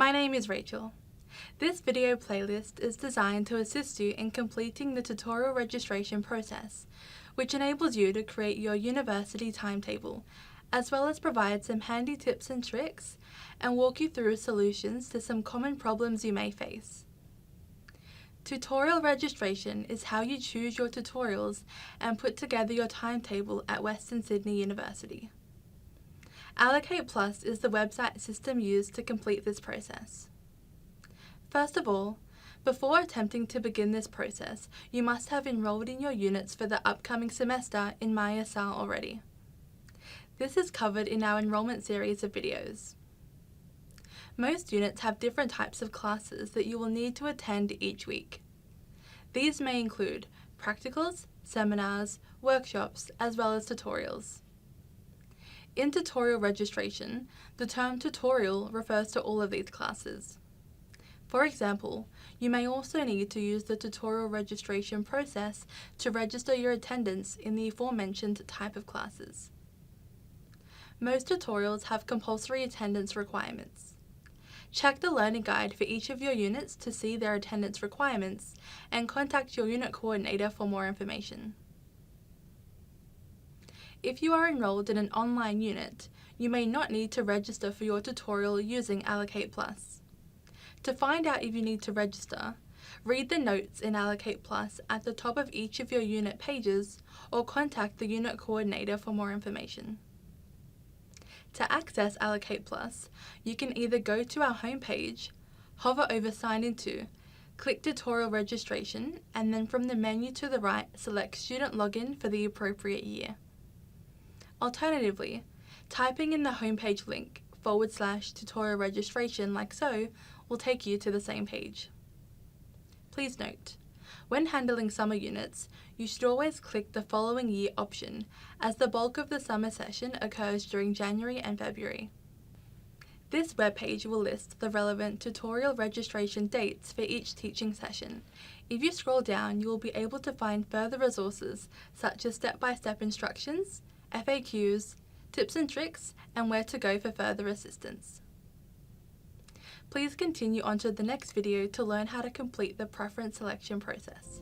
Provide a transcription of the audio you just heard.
My name is Rachel. This video playlist is designed to assist you in completing the tutorial registration process, which enables you to create your university timetable, as well as provide some handy tips and tricks and walk you through solutions to some common problems you may face. Tutorial registration is how you choose your tutorials and put together your timetable at Western Sydney University. Allocate Plus is the website system used to complete this process. First of all, before attempting to begin this process, you must have enrolled in your units for the upcoming semester in MyESSAR already. This is covered in our enrollment series of videos. Most units have different types of classes that you will need to attend each week. These may include practicals, seminars, workshops, as well as tutorials. In tutorial registration, the term tutorial refers to all of these classes. For example, you may also need to use the tutorial registration process to register your attendance in the aforementioned type of classes. Most tutorials have compulsory attendance requirements. Check the learning guide for each of your units to see their attendance requirements and contact your unit coordinator for more information. If you are enrolled in an online unit, you may not need to register for your tutorial using Allocate Plus. To find out if you need to register, read the notes in Allocate Plus at the top of each of your unit pages or contact the unit coordinator for more information. To access Allocate Plus, you can either go to our homepage, hover over Sign Into, click Tutorial Registration, and then from the menu to the right, select Student Login for the appropriate year. Alternatively, typing in the homepage link /tutorial registration like so will take you to the same page. Please note, when handling summer units, you should always click the following year option, as the bulk of the summer session occurs during January and February. This webpage will list the relevant tutorial registration dates for each teaching session. If you scroll down, you will be able to find further resources such as step-by-step instructions, FAQs, tips and tricks, and where to go for further assistance. Please continue on to the next video to learn how to complete the preference selection process.